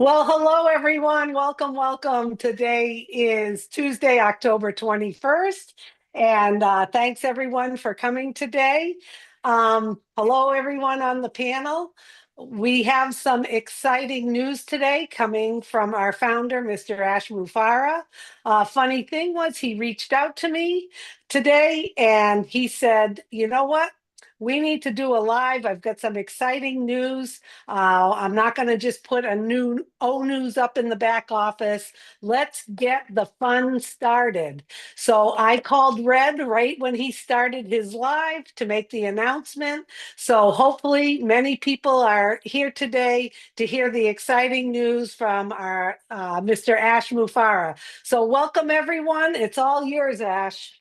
Well, hello everyone. Welcome, welcome. Today is Tuesday, October 21st. And thanks everyone for coming today. Hello everyone on the panel. We have some exciting news today coming from our founder, Mr. Ash Mufarah. Funny thing was he reached out to me today and he said, you know what? We need to do a live. I've got some exciting news. I'm not going to just put a new O News up in the back office. Let's get the fun started. So I called Red right when he started his live to make the announcement. So hopefully many people are here today to hear the exciting news from our Mr. Ash Mufarah. So welcome everyone. It's all yours, Ash.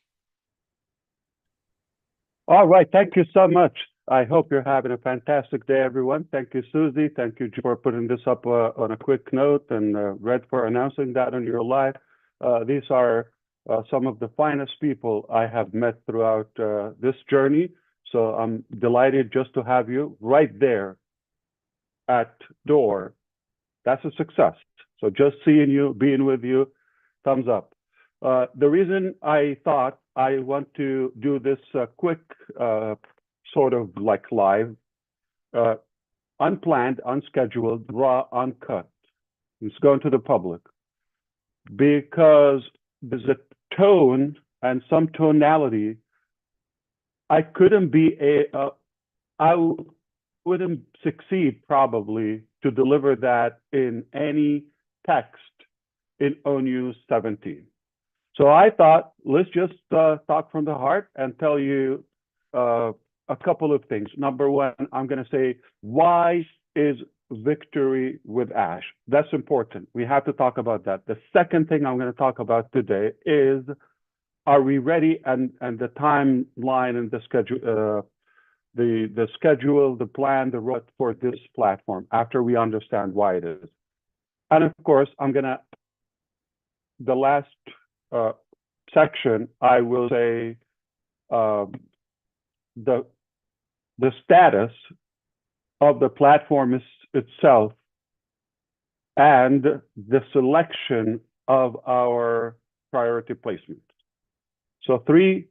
All right. Thank you so much. I hope you're having a fantastic day, everyone. Thank you, Susie. Thank you for putting this up on a quick note, and Red for announcing that on your live. These are some of the finest people I have met throughout this journey. So I'm delighted just to have you right there at door. That's a success. So just seeing you, being with you, thumbs up. The reason I thought I want to do this quick sort of like live, unplanned, unscheduled, raw, uncut. It's going to the public because there's a tone and some tonality. I couldn't be I wouldn't succeed probably to deliver that in any text in ONU 17. So I thought, let's just talk from the heart and tell you a couple of things. Number one, I'm going to say, why is victory with Ash? That's important. We have to talk about that. The second thing I'm going to talk about today is, are we ready? And the timeline and the schedule, the plan, the road for this platform after we understand why it is. And of course, the last section, I will say the status of the platform itself and the selection of our priority placement. So three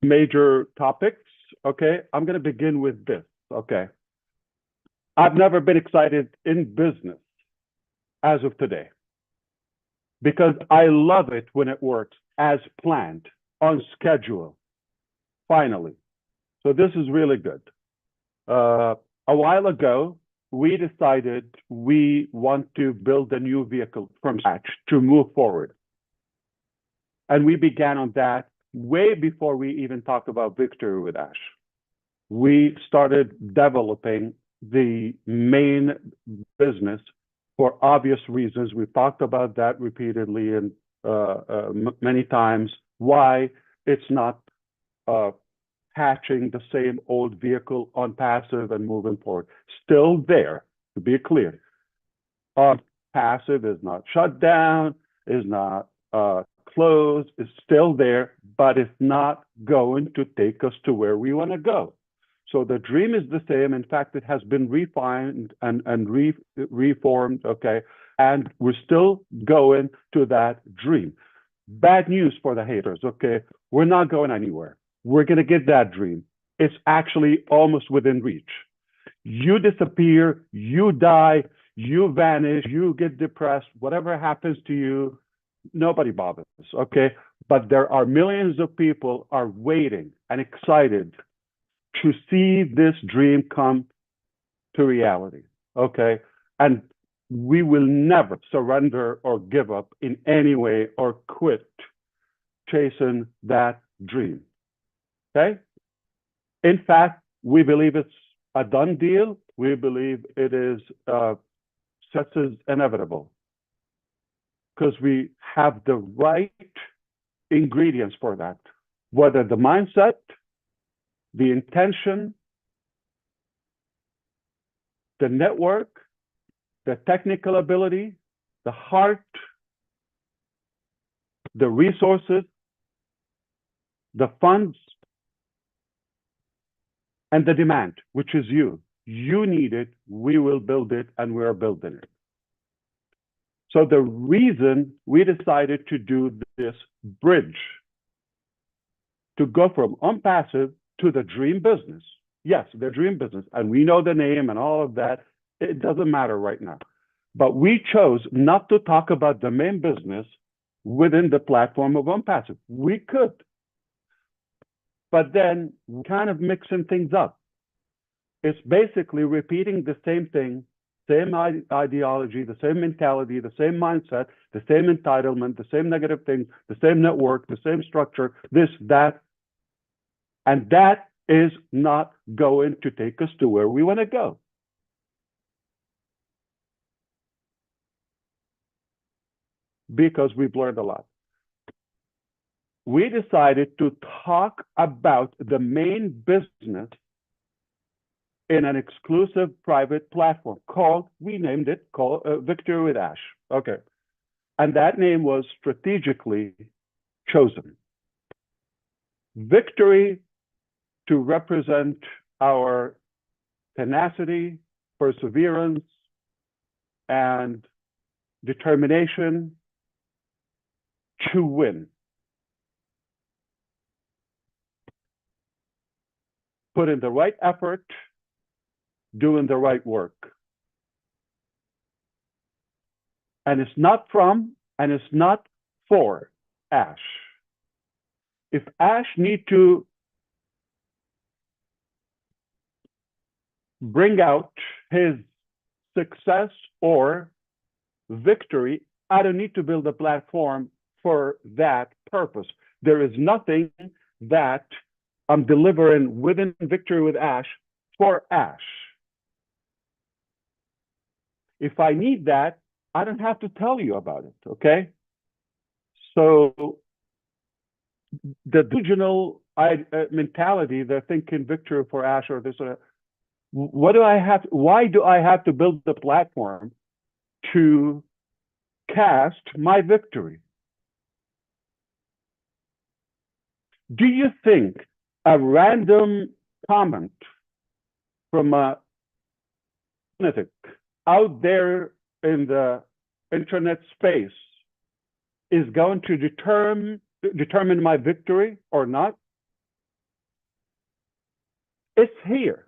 major topics. Okay, I'm going to begin with this. Okay, I've never been excited in business as of today, because I love it when it works as planned, on schedule, finally. So this is really good. A while ago, we decided we want to build a new vehicle from scratch to move forward. And we began on that way before we even talked about victory with Ash. We started developing the main business for obvious reasons. We've talked about that repeatedly and many times, why it's not patching the same old vehicle on passive and moving forward. Still there, to be clear. Passive is not shut down, is not closed, it's still there, but it's not going to take us to where we want to go. So the dream is the same. In fact, it has been refined and reformed, okay? And we're still going to that dream. Bad news for the haters, okay? We're not going anywhere. We're going to get that dream. It's actually almost within reach. You disappear, you die, you vanish, you get depressed, whatever happens to you, nobody bothers, okay? But there are millions of people are waiting and excited to see this dream come to reality, okay? And we will never surrender or give up in any way or quit chasing that dream, okay? In fact, we believe it's a done deal. We believe it is success inevitable because we have the right ingredients for that, whether the mindset, the intention, the network, the technical ability, the heart, the resources, the funds, and the demand, which is you. You need it, we will build it, and we're building it. So the reason we decided to do this bridge, to go from unpassive to the dream business. Yes, the dream business, and we know the name and all of that. It doesn't matter right now. But we chose not to talk about the main business within the platform of unpassive. We could, but then kind of mixing things up. It's basically repeating the same thing, same ideology, the same mentality, the same mindset, the same entitlement, the same negative things, the same network, the same structure, this, that. And that is not going to take us to where we want to go. Because we've learned a lot. We decided to talk about the main business in an exclusive private platform called, we named it, called Victory with Ash. Okay. And that name was strategically chosen. Victory to represent our tenacity, perseverance, and determination to win. Put in the right effort, doing the right work. And it's not from, and it's not for Ash. If Ash need to bring out his success or victory, I don't need to build a platform for that purpose. There is nothing that I'm delivering within Victory with Ash for Ash. If I need that, I don't have to tell you about it, okay? So the delusional mentality, they're thinking Victory for Ash or this or that. Why do I have to build the platform to cast my victory? Do you think a random comment from a lunatic out there in the internet space is going to determine my victory or not? It's here.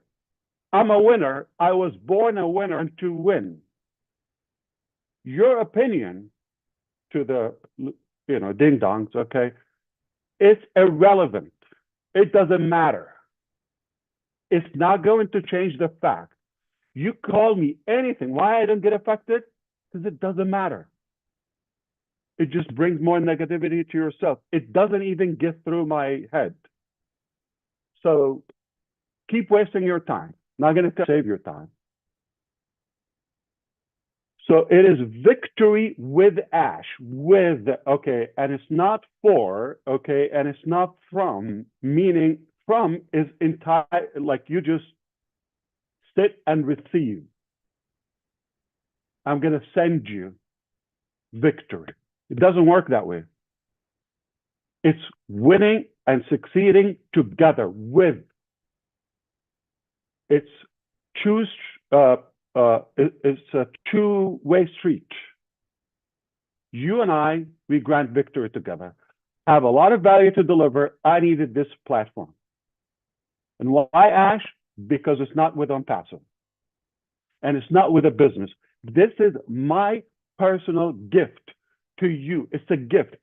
I'm a winner. I was born a winner and to win. Your opinion to the, ding-dongs, okay, it's irrelevant. It doesn't matter. It's not going to change the fact. You call me anything. Why I don't get affected? Because it doesn't matter. It just brings more negativity to yourself. It doesn't even get through my head. So keep wasting your time. Not going to save your time. So it is Victory with Ash, with, okay, and it's not for, okay, and it's not from, meaning from is entire, like you just sit and receive. I'm going to send you victory. It doesn't work that way. It's winning and succeeding together with. It's it's a two-way street. You and I, we grant victory together. Have a lot of value to deliver. I needed this platform. And why Ash? Because it's not with unpassive. And it's not with a business. This is my personal gift to you. It's a gift.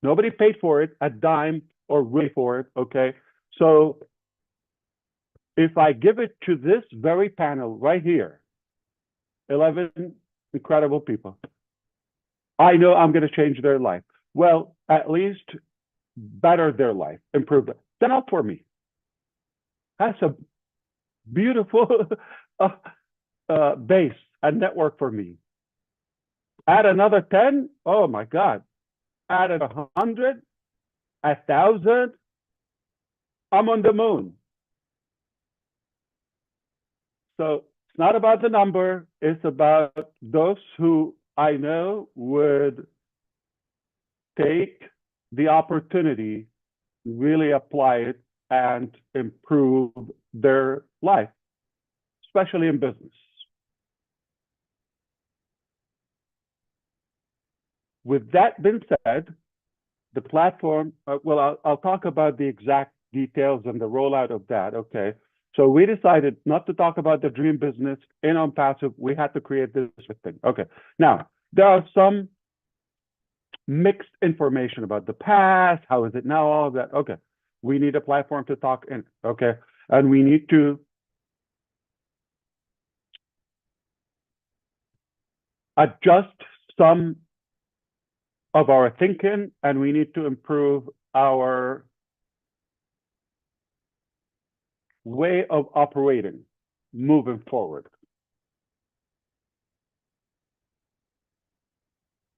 Nobody paid for it, a dime or really for it, okay? So if I give it to this very panel right here, 11 incredible people, I know I'm going to change their life. Well, at least better their life, improve it. Then not for me. That's a beautiful base and network for me. Add another 10, oh my God. Add 100, 1,000, I'm on the moon. So it's not about the number, it's about those who I know would take the opportunity, really apply it and improve their life. especially in business. With that being said, the platform, I'll talk about the exact details and the rollout of that, okay? So we decided not to talk about the dream business in on passive. We had to create this thing. Okay. Now, there are some mixed information about the past. How is it now? All of that. Okay. We need a platform to talk in. Okay. And we need to adjust some of our thinking, and we need to improve our way of operating moving forward.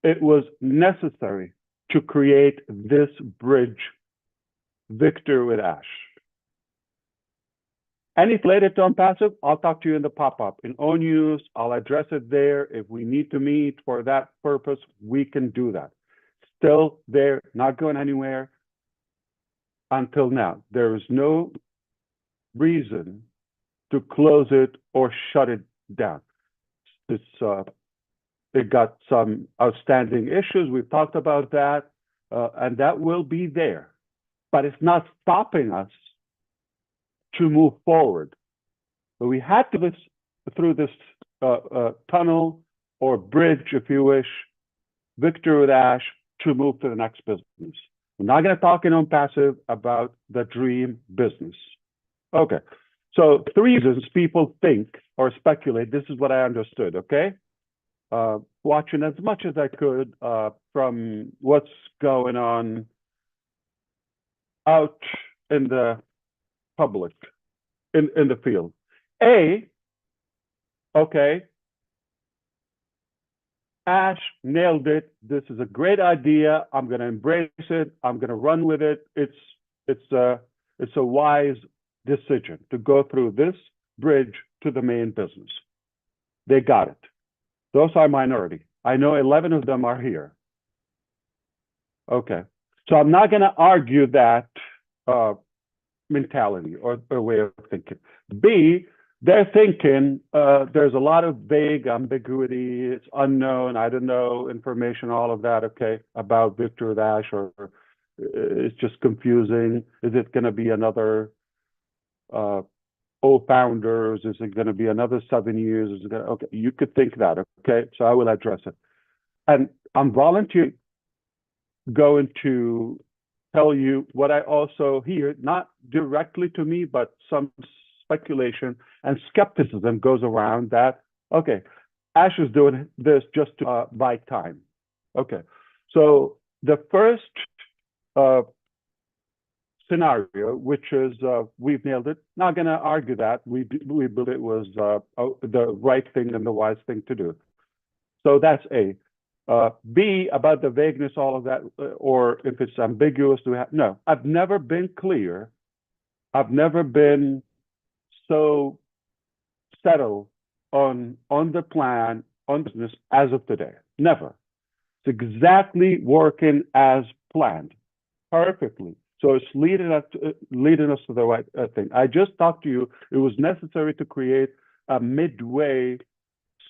It was necessary to create this bridge, Victor with Ash. Anything related to unpassive, I'll talk to you in the pop-up. In own use, I'll address it there. If we need to meet for that purpose, we can do that. Still there, not going anywhere until now. There is no reason to close it or shut it down. It got some outstanding issues. We've talked about that, and that will be there. But it's not stopping us to move forward. But we had to through this tunnel or bridge, if you wish, Victor with Ash, to move to the next business. We're not going to talk in on passive about the dream business. Okay. So 3 reasons people think or speculate. This is what I understood, okay? Watching as much as I could from what's going on out in the public, in the field. Okay, Ash nailed it. This is a great idea. I'm going to embrace it. I'm going to run with it. It's a wise decision to go through this bridge to the main business. They got it. Those are minority. I know 11 of them are here. Okay. So I'm not going to argue that mentality or way of thinking. B, they're thinking there's a lot of vague ambiguity. It's unknown. I don't know information, all of that, okay, about Victor Dash, or it's just confusing. Is it going to be another founders? Is it going to be another 7 years? Is it gonna, okay, you could think that, okay? So I will address it. And I'm volunteering going to tell you what I also hear, not directly to me, but some speculation and skepticism goes around that, okay, Ash is doing this just to buy time. Okay, so the first scenario, which is we've nailed it. Not going to argue that. We believe it was the right thing and the wise thing to do. So that's A. B, about the vagueness, all of that, or if it's ambiguous, do we have? No, I've never been clear. I've never been so settled on the plan, on business as of today. Never. It's exactly working as planned, perfectly. So it's leading us to the right thing. I just talked to you. It was necessary to create a midway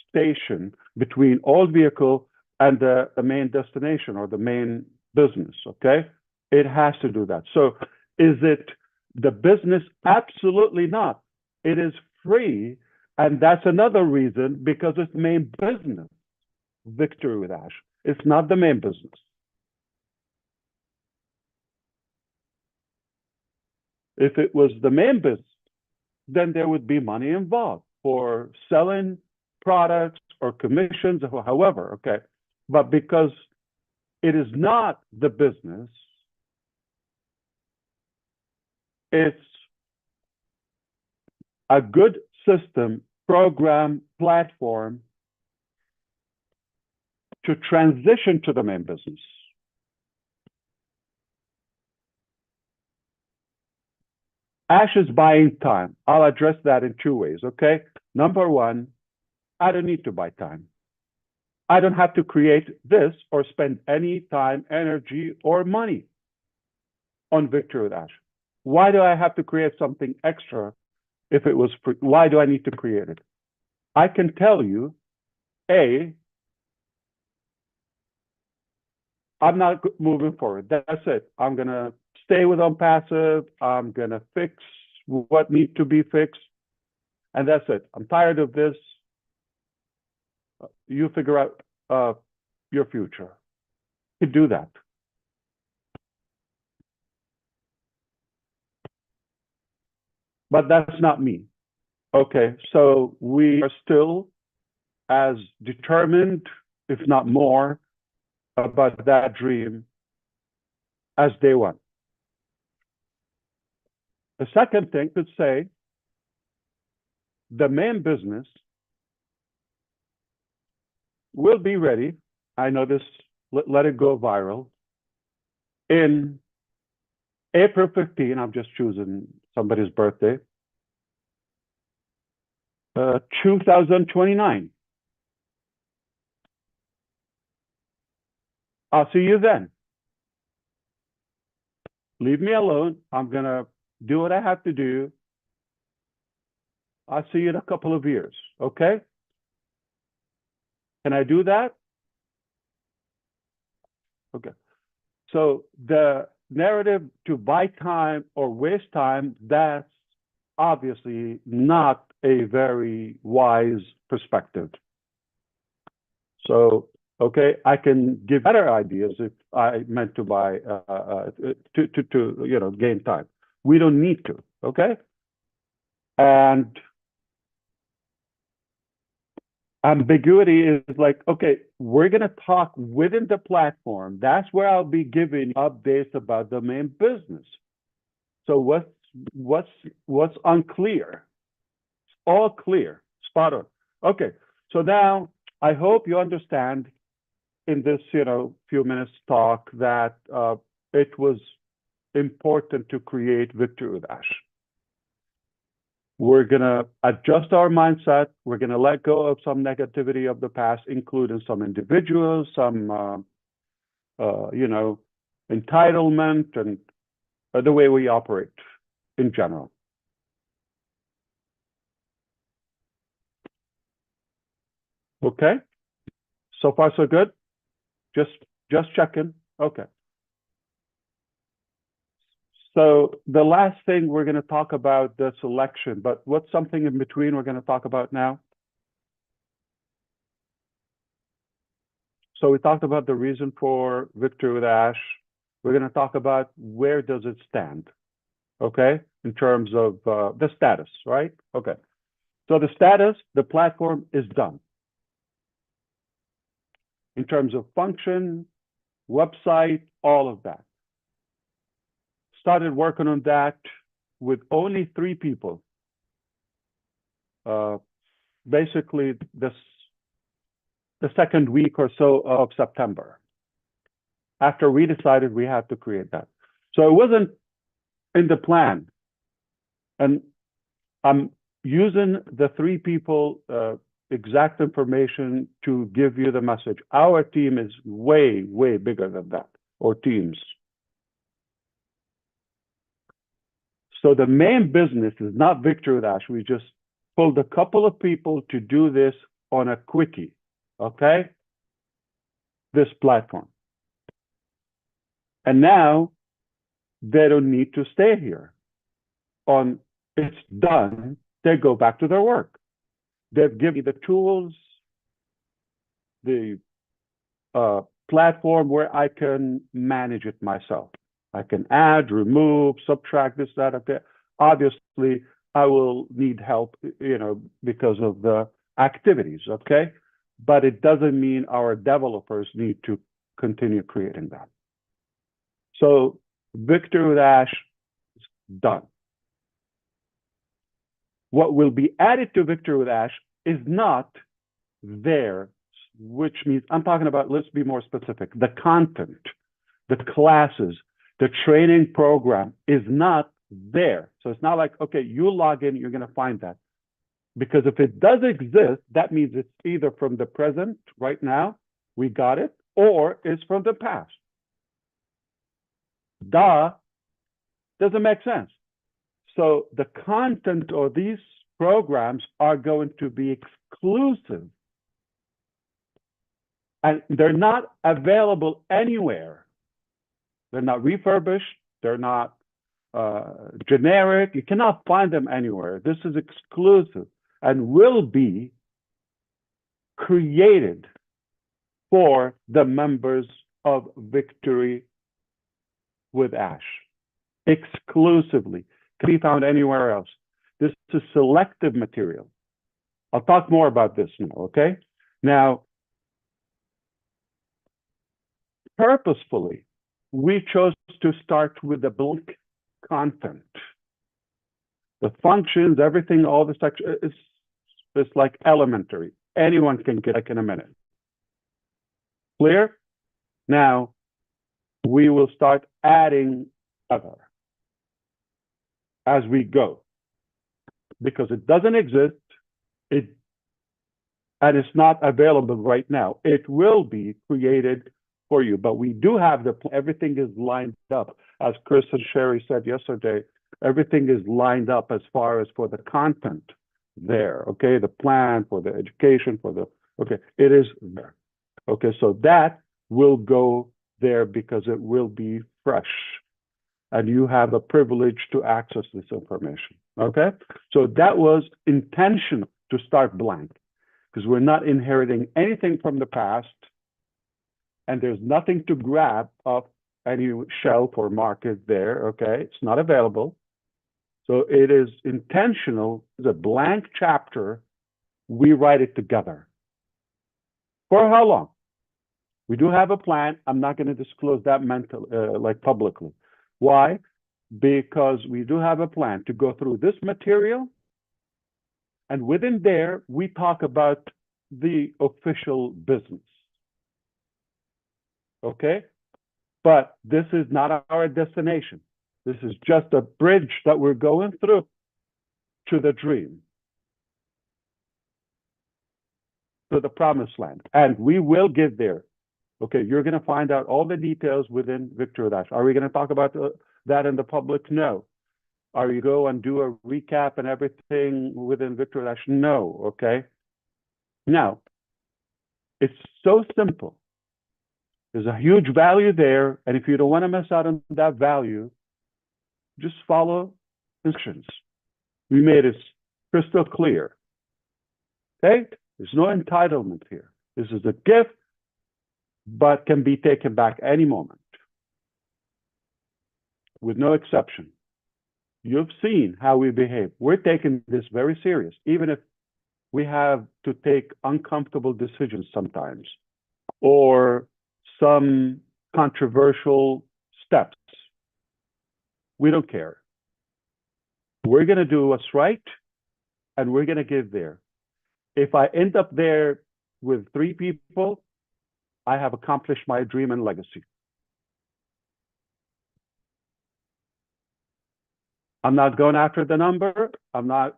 station between old vehicle and the main destination or the main business, okay? It has to do that. So is it the business? Absolutely not. It is free, and that's another reason, because it's main business, Victory with Ash. It's not the main business. If it was the main business, then there would be money involved for selling products or commissions or however, okay? But because it is not the business, it's a good system, program, platform to transition to the main business. Ash is buying time. I'll address that in 2 ways, okay? Number 1, I don't need to buy time. I don't have to create this or spend any time, energy, or money on Victory with Ash. Why do I have to create something extra if it was, why do I need to create it? I can tell you, A, I'm not moving forward. That's it. I'm going to stay with OnPassive. I'm going to fix what needs to be fixed. And that's it. I'm tired of this. You figure out your future. You do that. But that's not me. Okay, so we are still as determined, if not more, about that dream as day one. The second thing could say the main business will be ready. I know this, let it go viral. In April 15, I'm just choosing somebody's birthday, 2029. I'll see you then. Leave me alone. I'm going to do what I have to do. I'll see you in a couple of years. Okay? Can I do that? Okay. So the narrative to buy time or waste time, that's obviously not a very wise perspective. So, okay, I can give better ideas if I meant to buy, to gain time. We don't need to, okay? And ambiguity is like, okay, we're going to talk within the platform. That's where I'll be giving updates about the main business. So what's unclear? It's all clear, spot on. Okay, so now I hope you understand in this, few minutes talk that it was important to create Victory with Ash. We're going to adjust our mindset. We're going to let go of some negativity of the past, including some individuals, some, entitlement, and the way we operate in general. Okay? So far, so good? Just checking. Okay. So the last thing we're going to talk about the selection, but what's something in between we're going to talk about now? So we talked about the reason for Victory with Ash. We're going to talk about where does it stand, okay, in terms of the status, right? Okay. So the status, the platform is done. In terms of function, website, all of that. Started working on that with only 3 people. Basically, the second week or so of September, after we decided we had to create that. So it wasn't in the plan. And I'm using the 3 people exact information to give you the message. Our team is way, way bigger than that, or teams. So the main business is not Victory with Ash. We just pulled a couple of people to do this on a quickie, okay? This platform. And now they don't need to stay here. On it's done, they go back to their work. They've given me the tools, the platform where I can manage it myself. I can add, remove, subtract this, that, okay. Obviously, I will need help, because of the activities, okay? But it doesn't mean our developers need to continue creating that. So Victory with Ash is done. What will be added to Victory with Ash is not there, which means I'm talking about, let's be more specific, the content, the classes, the training program is not there. So it's not like, okay, you log in, you're going to find that. Because if it does exist, that means it's either from the present, right now, we got it, or it's from the past. Doesn't make sense. So the content of these programs are going to be exclusive. And they're not available anywhere. They're not refurbished. They're not generic. You cannot find them anywhere. This is exclusive and will be created for the members of Victory with Ash. Exclusively. Can be found anywhere else. This is selective material. I'll talk more about this now, okay? Now, purposefully, we chose to start with the blank content. The functions, everything, all the section is like elementary. Anyone can get like in a minute. Clear? Now, we will start adding other as we go. Because it doesn't exist, and it's not available right now. It will be created for you, but we do have everything is lined up. As Chris and Sherry said yesterday, everything is lined up as far as for the content there, okay? The plan for the education, okay, it is there. Okay, so that will go there because it will be fresh. And you have a privilege to access this information, okay? So that was intentional to start blank because we're not inheriting anything from the past and there's nothing to grab off any shelf or market there, okay? It's not available. So it is intentional. It's a blank chapter. We write it together. For how long? We do have a plan. I'm not going to disclose that like publicly. Why? Because we do have a plan to go through this material. And within there, we talk about the official business. Okay? But this is not our destination. This is just a bridge that we're going through to the dream, to the promised land. And we will get there. Okay, you're going to find out all the details within Victory with Ash. Are we going to talk about that in the public? No. Are you go and do a recap and everything within Victory with Ash? No, okay? Now, it's so simple. There's a huge value there, and if you don't want to miss out on that value, just follow instructions. We made it crystal clear. Okay? There's no entitlement here. This is a gift, but can be taken back any moment, with no exception. You've seen how we behave. We're taking this very serious, even if we have to take uncomfortable decisions sometimes, or some controversial steps. We don't care. We're going to do what's right, and we're going to get there. If I end up there with 3 people, I have accomplished my dream and legacy. I'm not going after the number. I'm not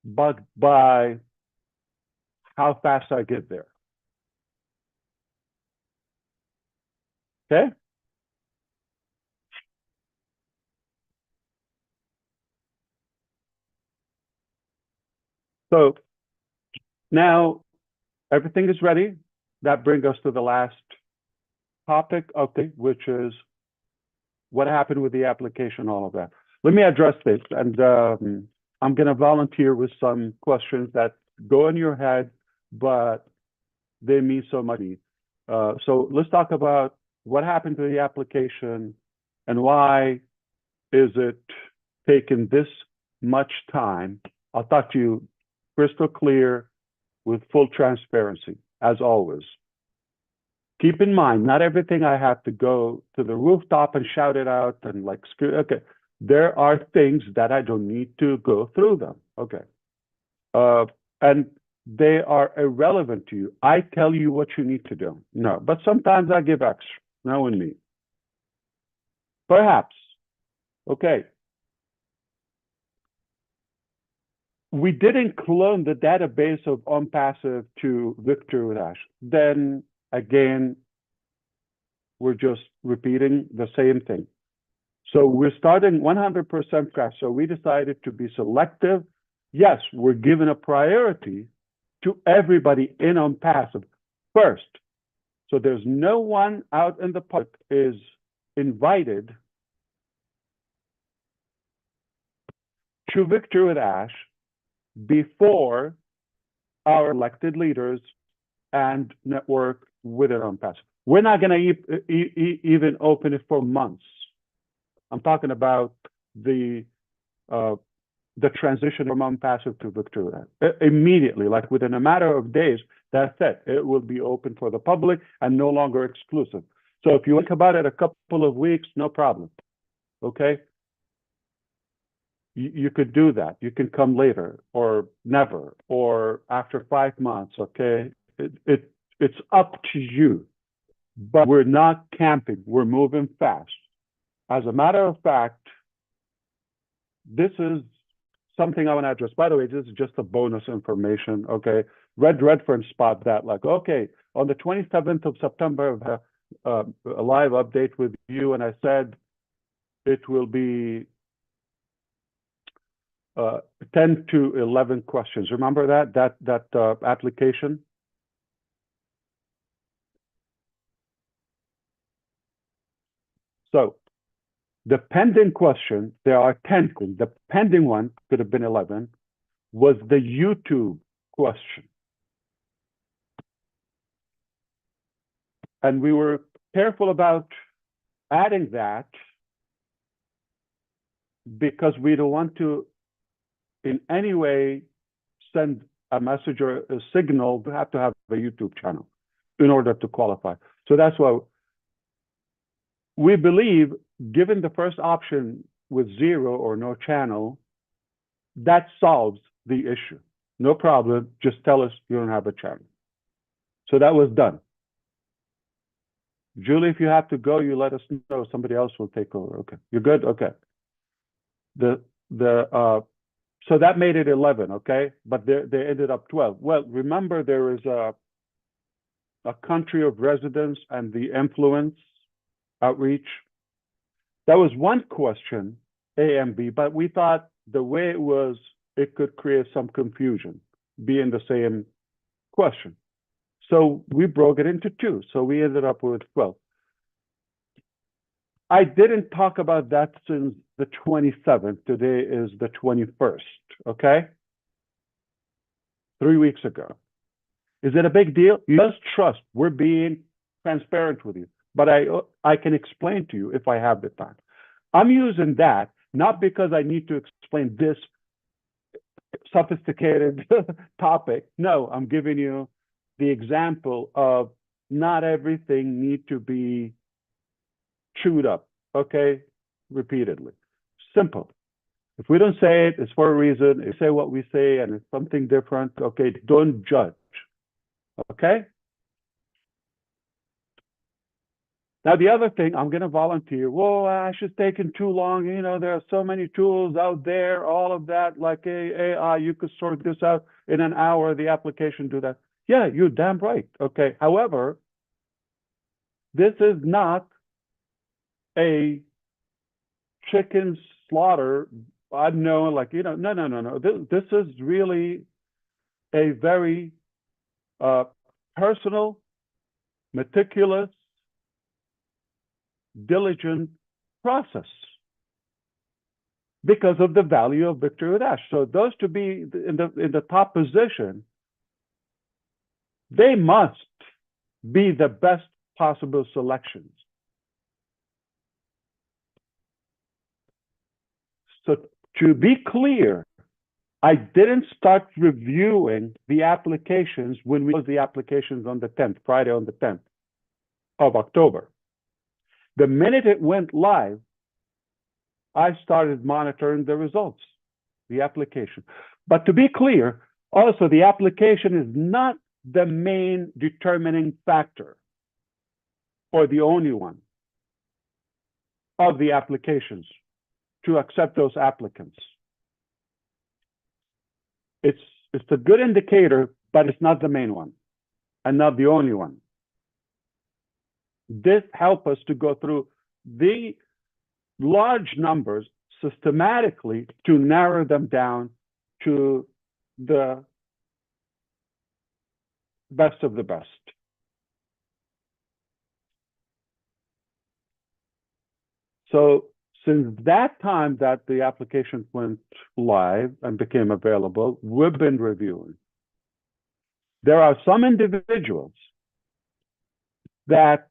bugged by how fast I get there. Okay? So now everything is ready. That brings us to the last topic, okay, which is what happened with the application, all of that. Let me address this, and I'm going to volunteer with some questions that go in your head, but they mean so much. So let's talk about what happened to the application and why is it taking this much time. I'll talk to you crystal clear with full transparency, as always. Keep in mind, not everything I have to go to the rooftop and shout it out and like, okay. There are things that I don't need to go through them, okay. And they are irrelevant to you. I tell you what you need to do. No, but sometimes I give extra, no and me. Perhaps, okay. We didn't clone the database of OnPassive to Victory with Ash. Then again, we're just repeating the same thing. So we're starting 100% cash. So we decided to be selective. Yes, we're giving a priority to everybody in on passive first. So there's no one out in the public is invited to Victory with Ash before our elected leaders and network with it on passive. We're not going to even open it for months. I'm talking about the transition from on-passive to Victory. Immediately, like within a matter of days, that's it. It will be open for the public and no longer exclusive. So if you think about it a couple of weeks, no problem. Okay? You could do that. You can come later or never or after 5 months. Okay? It's up to you. But we're not camping. We're moving fast. As a matter of fact, this is something I want to address. By the way, this is just a bonus information, okay? Red Redfern spot that, like, okay, on the 27th of September, a live update with you, and I said it will be 10 to 11 questions. Remember that application? So the pending question, there are 10. The pending one could have been 11, was the YouTube question. And we were careful about adding that because we don't want to in any way send a message or a signal. We have to have a YouTube channel in order to qualify. So that's why we believe, given the first option with 0 or no channel, that solves the issue. No problem. Just tell us you don't have a channel. So that was done. Julie, if you have to go, you let us know. Somebody else will take over. Okay. You're good? Okay. So that made it 11, okay? But they ended up 12. Well, remember there is a country of residence and the influence outreach. That was one question, A and B, but we thought the way it was, it could create some confusion, being the same question. So we broke it into 2. So we ended up with 12. I didn't talk about that since the 27th. Today is the 21st, okay? 3 weeks ago. Is it a big deal? You just trust. We're being transparent with you. But I can explain to you if I have the time. I'm using that not because I need to explain this sophisticated topic. No, I'm giving you the example of not everything need to be chewed up, okay, repeatedly. Simple. If we don't say it, it's for a reason. If we say what we say and it's something different, okay, don't judge, okay? Now, the other thing, I'm going to volunteer. Whoa, Ash, it's taking too long. You know, there are so many tools out there, all of that, like AI, you could sort this out in an hour, the application do that. Yeah, you're damn right, okay? However, this is not a chicken slaughter. I know, like, you know, no. This is really a very personal, meticulous, diligent process because of the value of Victory with Ash. So those to be in the top position, they must be the best possible selections. So to be clear, I didn't start reviewing the applications when we closed the applications on the 10th, Friday on the 10th of October. The minute it went live, I started monitoring the results, the application. But to be clear, also the application is not the main determining factor or the only one of the applications to accept those applicants. It's a good indicator, but it's not the main one and not the only one. This helps us to go through the large numbers systematically to narrow them down to the best of the best. So since that time that the application went live and became available, we've been reviewing. There are some individuals that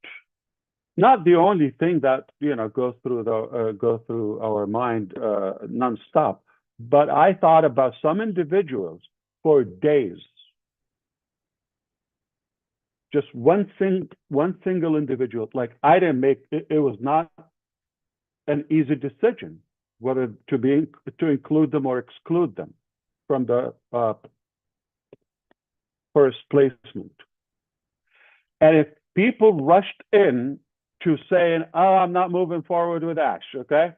not the only thing that goes through our mind nonstop, but I thought about some individuals for days. Just one single individual. Like I didn't make it. It was not an easy decision whether to include them or exclude them from the first placement. And if people rushed in to saying, "Oh, I'm not moving forward with Ash," okay?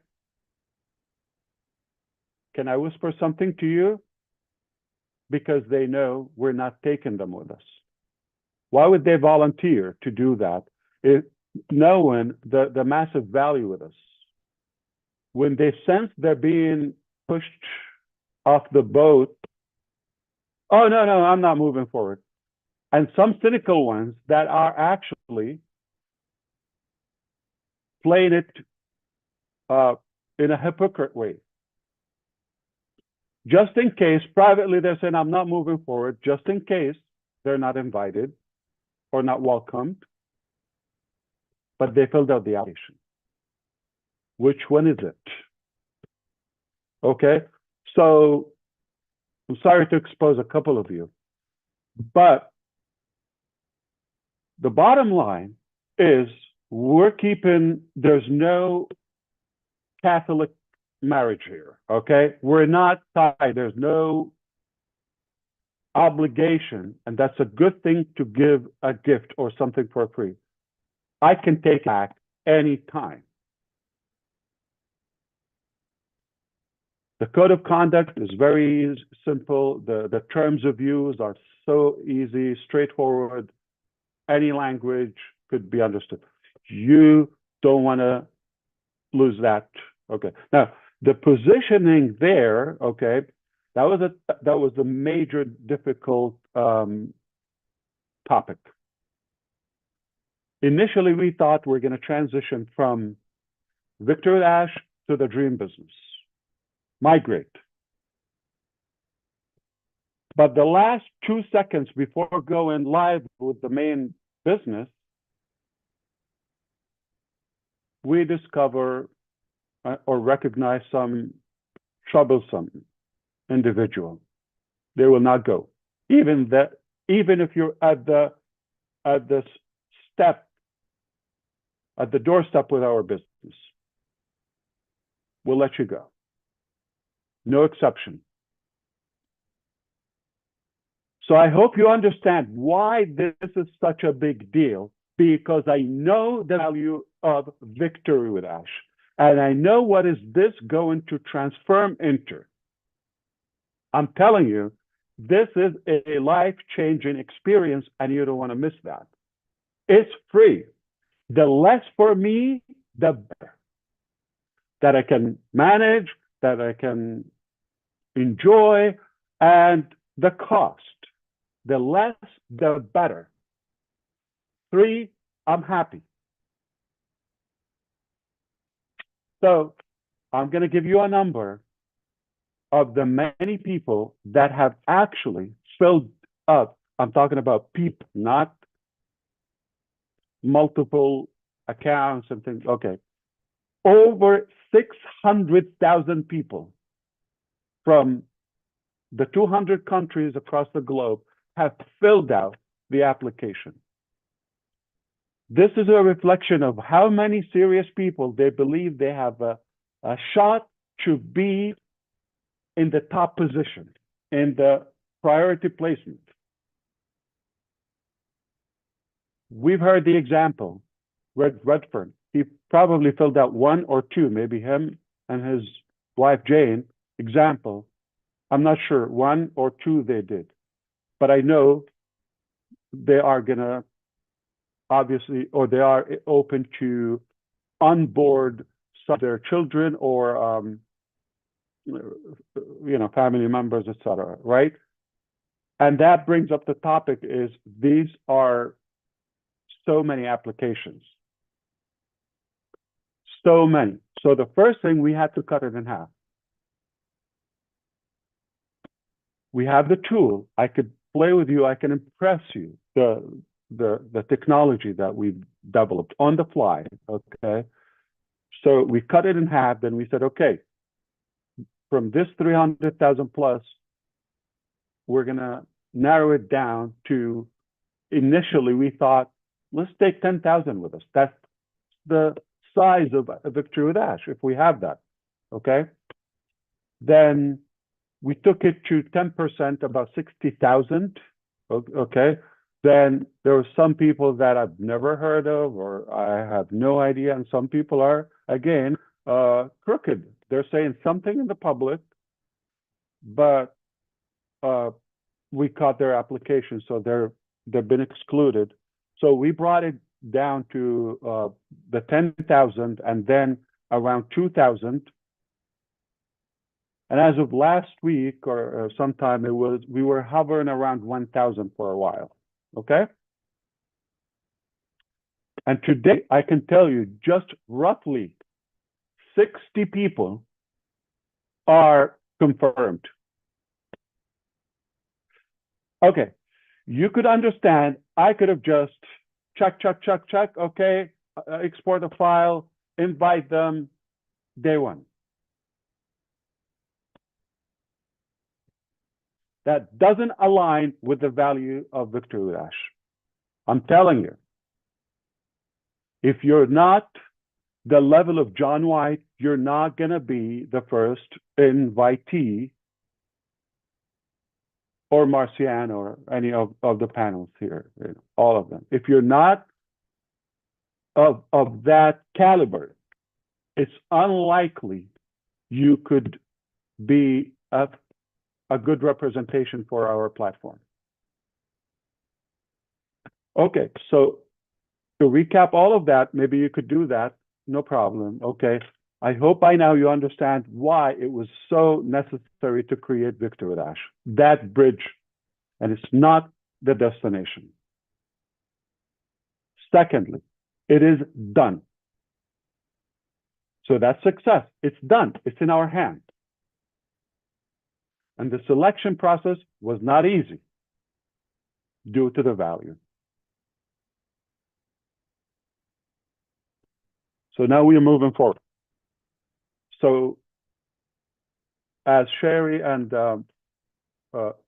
Can I whisper something to you? Because they know we're not taking them with us. Why would they volunteer to do that, knowing the massive value with us? When they sense they're being pushed off the boat, oh, no, I'm not moving forward. And some cynical ones that are actually playing it in a hypocrite way. Just in case, privately, they're saying, I'm not moving forward, just in case they're not invited or not welcomed, but they filled out the application. Which one is it? Okay, so I'm sorry to expose a couple of you, but the bottom line is there's no Catholic marriage here, okay? We're not tied, there's no obligation, and that's a good thing to give a gift or something for free. I can take it back anytime. The code of conduct is very simple. The terms of use are so easy, straightforward. Any language could be understood. You don't want to lose that. Okay. Now, the positioning there, okay, that was a major difficult topic. Initially, we thought we're going to transition from Victor with Ash to the dream business. Migrate. But the last 2 seconds before going live with the main business, we discover or recognize some troublesome individual. They will not go. Even if you're at the doorstep with our business, we'll let you go. No exception. So I hope you understand why this is such a big deal, because I know the value of victory with Ash. And I know what is this going to transform into. I'm telling you, this is a life-changing experience, and you don't want to miss that. It's free. The less for me, the better. That I can manage, that I can enjoy, and the cost. The less, the better. 3, I'm happy. So I'm going to give you a number of the many people that have actually filled up. I'm talking about people, not multiple accounts and things. Okay. Over 600,000 people from the 200 countries across the globe have filled out the application. This is a reflection of how many serious people they believe they have a shot to be in the top position, in the priority placement. We've heard the example, Redfern. He probably filled out 1 or 2, maybe him and his wife Jane, example. I'm not sure, 1 or 2 they did. But I know they are going to obviously, or they are open to onboard their children or family members, etc. Right? And that brings up the topic is these are so many applications. So many. So the first thing, we had to cut it in half. We have the tool. I could play with you. I can impress you. The technology that we've developed on the fly. Okay. So we cut it in half. Then we said, okay, from this 300,000 plus, we're gonna narrow it down to. Initially, we thought, let's take 10,000 with us. That's the size of Victory with Ash, if we have that. Okay. Then we took it to 10%, about 60,000. Okay. Then there were some people that I've never heard of, or I have no idea. And some people are, again, crooked. They're saying something in the public, but we caught their application. So they've been excluded. So we brought it down to the 10,000 and then around 2,000. And as of last week or sometime, we were hovering around 1,000 for a while. Okay. And today I can tell you just roughly 60 people are confirmed. Okay. You could understand, I could have just check. Okay. Export the file, invite them, day one. That doesn't align with the value of Victory with Ash. I'm telling you, if you're not the level of John White, you're not going to be the first invitee or Marcian or any of the panels here, all of them. If you're not of that caliber, it's unlikely you could be a good representation for our platform. Okay, so to recap all of that, maybe you could do that, no problem. Okay, I hope by now you understand why it was so necessary to create Victory with Ash, that bridge, and it's not the destination. Secondly, it is done. So that's success. It's done. It's in our hand. And the selection process was not easy due to the value. So now we are moving forward. So as Sherry and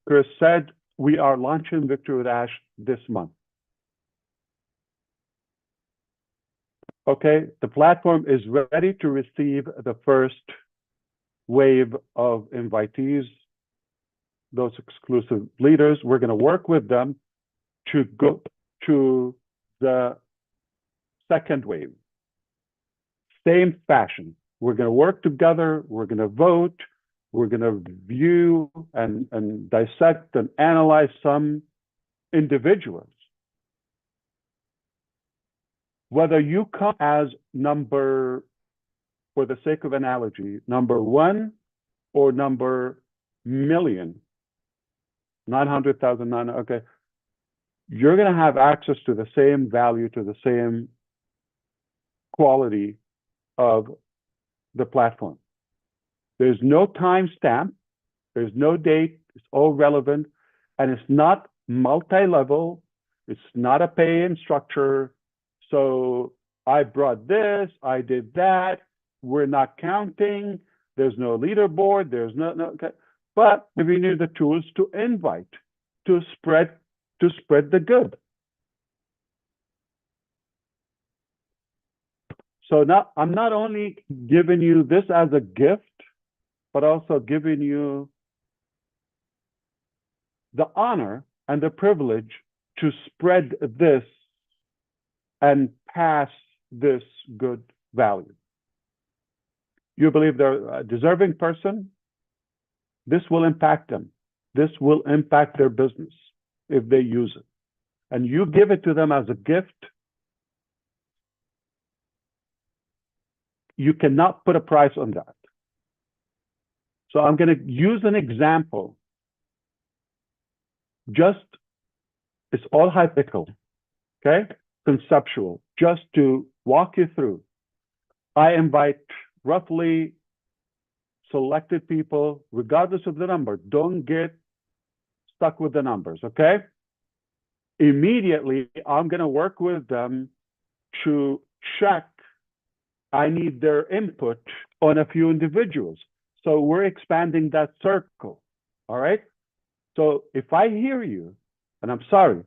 Chris said, we are launching Victory with Ash this month. Okay, the platform is ready to receive the first wave of invitees, those exclusive leaders. We're going to work with them to go to the second wave. Same fashion. We're going to work together. We're going to vote. We're going to view and dissect and analyze some individuals. Whether you come as number, for the sake of analogy, number 1 or number million, 900,000, okay, you're going to have access to the same value, to the same quality of the platform. There's no timestamp, there's no date, it's all relevant, and it's not multi-level, it's not a pay-in structure. So I brought this, I did that, we're not counting, there's no leaderboard, there's no okay. But we need the tools to invite, to spread the good. So now I'm not only giving you this as a gift, but also giving you the honor and the privilege to spread this and pass this good value. You believe they're a deserving person? This will impact them. This will impact their business if they use it. And you give it to them as a gift. you cannot put a price on that. So I'm going to use an example. Just, it's all hypothetical, okay? Conceptual, just to walk you through. I invite roughly selected people, regardless of the number. Don't get stuck with the numbers, okay? Immediately, I'm going to work with them to check. I need their input on a few individuals. So we're expanding that circle, all right? So if I hear you, and I'm sorry,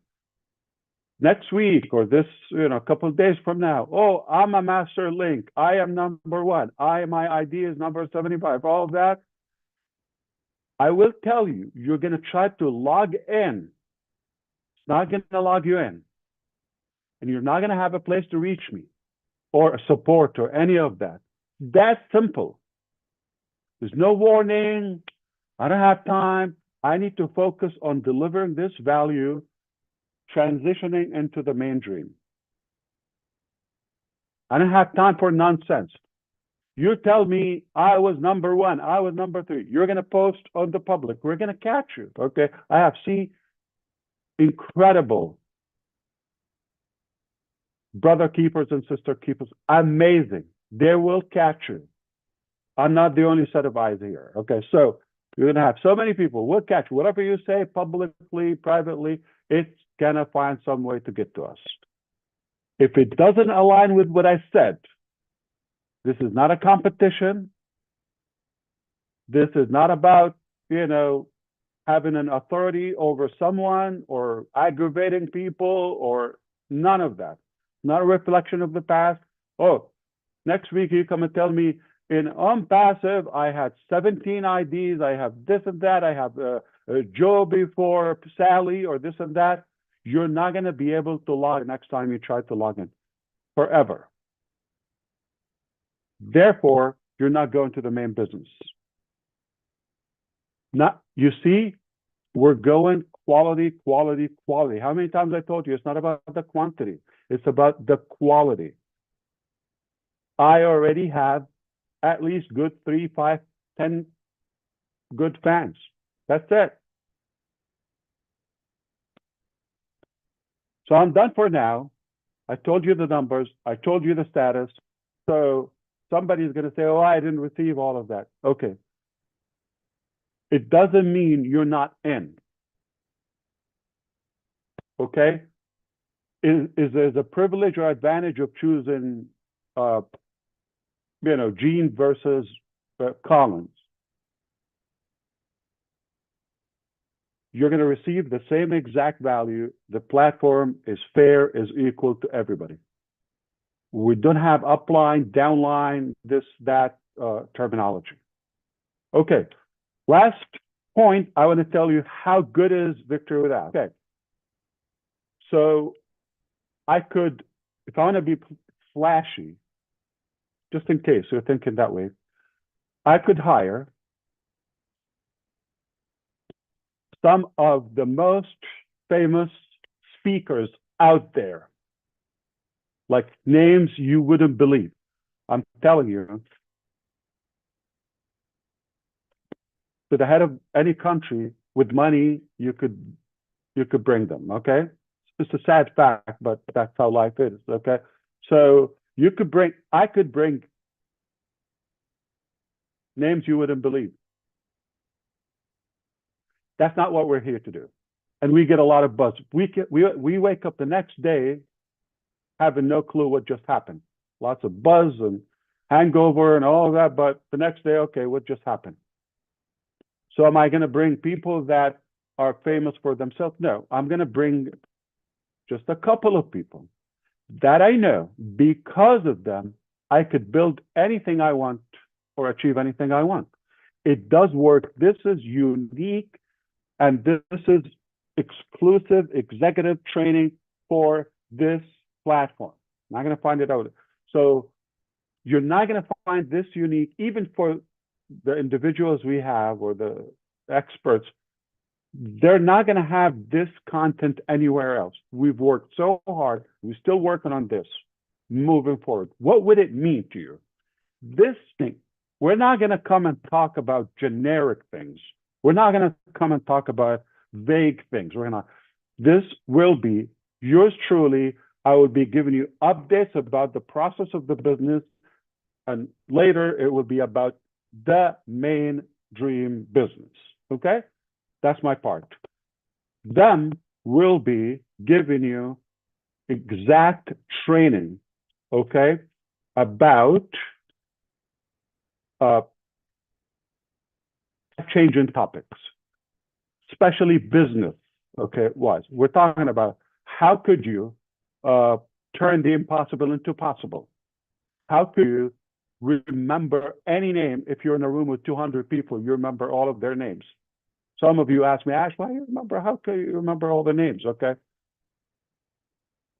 next week or this, a couple of days from now, oh, I'm a master link. I am number one. My ID is number 75. All of that, I will tell you, you're going to try to log in. It's not going to log you in. And you're not going to have a place to reach me or support or any of that. That's simple. There's no warning. I don't have time. I need to focus on delivering this value, transitioning into the main dream. I don't have time for nonsense. You tell me I was number one, I was number three. You're going to post on the public. We're going to catch you, okay? I have seen incredible brother keepers and sister keepers. Amazing. They will catch you. I'm not the only set of eyes here, okay? So you're going to have so many people. We'll catch you. Whatever you say publicly, privately, it's going to find some way to get to us. If it doesn't align with what I said, this is not a competition. This is not about, having an authority over someone or aggravating people or none of that. Not a reflection of the past. Oh, next week you come and tell me on passive, I had 17 IDs. I have this and that. I have Joe before Sally or this and that. You're not going to be able to log next time you try to log in forever. Therefore, you're not going to the main business. You see, we're going quality, quality, quality. How many times I told you it's not about the quantity, it's about the quality. I already have at least good 3, 5, 10 good fans. That's it. So I'm done for now. I told you the numbers. I told you the status. So somebody's going to say, oh, I didn't receive all of that. Okay. It doesn't mean you're not in. Okay? Is there a privilege or advantage of choosing, Gene versus Collins? You're going to receive the same exact value. The platform is fair, is equal to everybody. We don't have upline, downline, this, that terminology. Okay. Last point, I want to tell you how good is Victory Without. Okay. So I could, if I want to be flashy, just in case you're thinking that way, I could hire some of the most famous speakers out there, like names you wouldn't believe. I'm telling you, to the head of any country with money, you could bring them, okay? It's a sad fact, but that's how life is, okay? So I could bring names you wouldn't believe. That's not what we're here to do. And we get a lot of buzz. We wake up the next day having no clue what just happened. Lots of buzz and hangover and all of that, but the next day, okay, what just happened? So am I going to bring people that are famous for themselves? No, I'm going to bring just a couple of people that I know because of them, I could build anything I want or achieve anything I want. It does work. This is unique, and this is exclusive executive training for this platform. I'm not going to find it out. So you're not going to find this unique, even for the individuals we have or the experts. They're not going to have this content anywhere else. We've worked so hard. We're still working on this moving forward. What would it mean to you? this thing, we're not going to come and talk about generic things. We're not going to come and talk about vague things. This will be yours truly. I will be giving you updates about the process of the business. And later it will be about the main dream business. Okay? That's my part. Then we'll be giving you exact training, okay, about changing topics, especially business, okay, we're talking about how could you turn the impossible into possible? How could you remember any name? If you're in a room with 200 people, you remember all of their names. Some of you ask me, Ash, why do you remember? How can you remember all the names? Okay.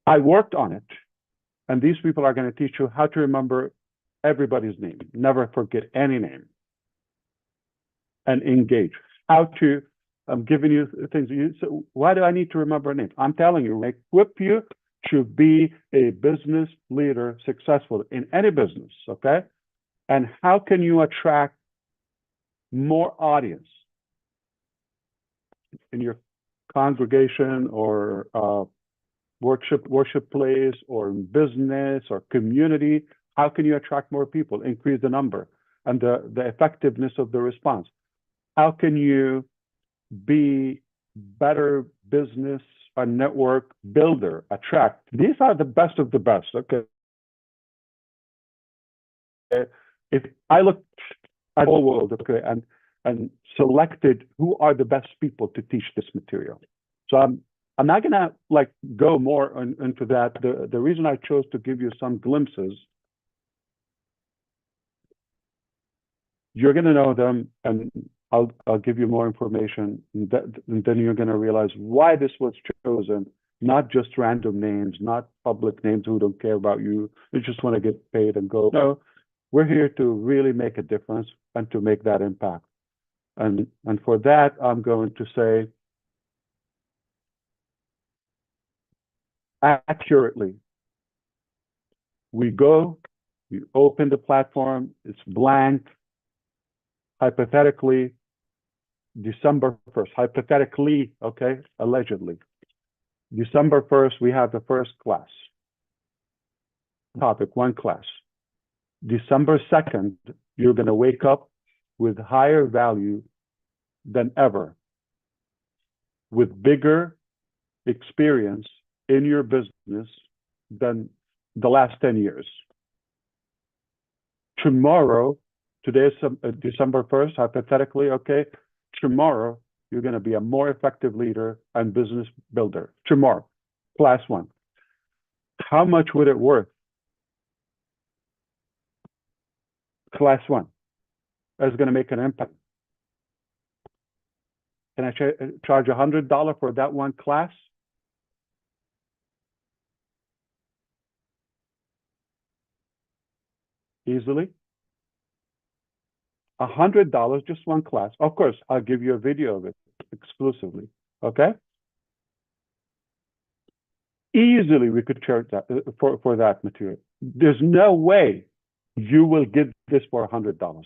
I worked on it. And these people are going to teach you how to remember everybody's name. Never forget any name. And engage. How to, I'm giving you things. So why do I need to remember a name? I'm telling you, equip you to be a business leader, successful in any business, okay? And how can you attract more audience in your congregation or worship place or business or community? How can you attract more people, increase the number and the effectiveness of the response? How can you be better business and network builder, attract? These are the best of the best, okay? If I looked at the whole world, okay, and selected who are the best people to teach this material. So I'm not gonna go more into that. The reason I chose to give you some glimpses, you're gonna know them, and I'll give you more information, and then you're gonna realize why this was chosen. Not just random names, not public names who don't care about you. They just want to get paid and go. No, we're here to really make a difference and to make that impact. And for that, I'm going to say accurately. We open the platform, it's blank. Hypothetically, December 1st, hypothetically, okay, allegedly. December 1st, we have the first class. Topic, one class. December 2nd, you're going to wake up with higher value than ever, with bigger experience in your business than the last 10 years. Tomorrow, today is December 1st, hypothetically, okay? Tomorrow, you're going to be a more effective leader and business builder. Tomorrow, class one. How much would it worth? Class one is going to make an impact. Can I charge $100 for that one class? Easily. $100, just one class. Of course, I'll give you a video of it exclusively. Okay? Easily, we could charge that for that material. There's no way you will get this for $100.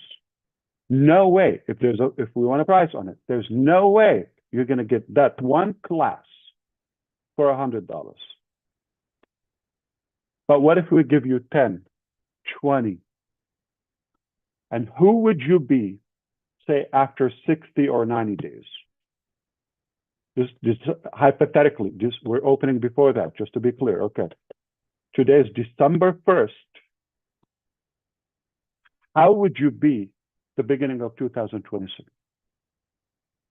No way. If we want a price on it, there's no way you're going to get that one class for $100. But what if we give you 10, 20? And who would you be, say, after 60 or 90 days? Just hypothetically, we're opening before that, just to be clear. Okay. Today is December 1st. How would you be the beginning of 2026?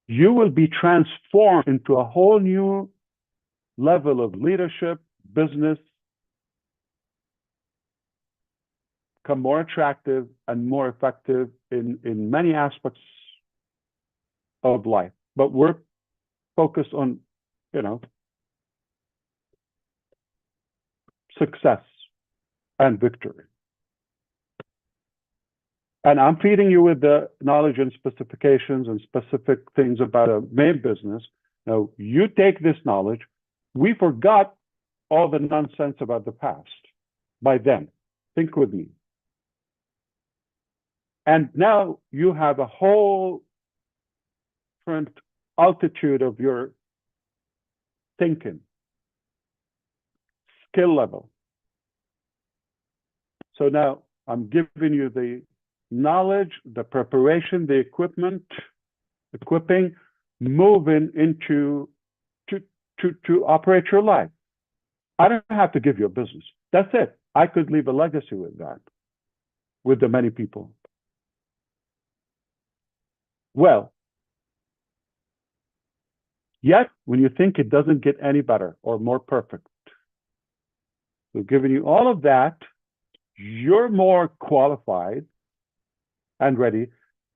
You will be transformed into a whole new level of leadership, business, become more attractive and more effective in many aspects of life. But we're focused on, success and victory. And I'm feeding you with the knowledge and specifications and specific things about a main business. Now, you take this knowledge. We forgot all the nonsense about the past by then. Think with me. And now you have a whole different altitude of your thinking, skill level. So now I'm giving you the knowledge, the preparation, the equipping, moving into to operate your life. I don't have to give you a business. That's it. I could leave a legacy with that, with the many people. Well, yet when you think it doesn't get any better or more perfect, we've given you all of that, you're more qualified and ready,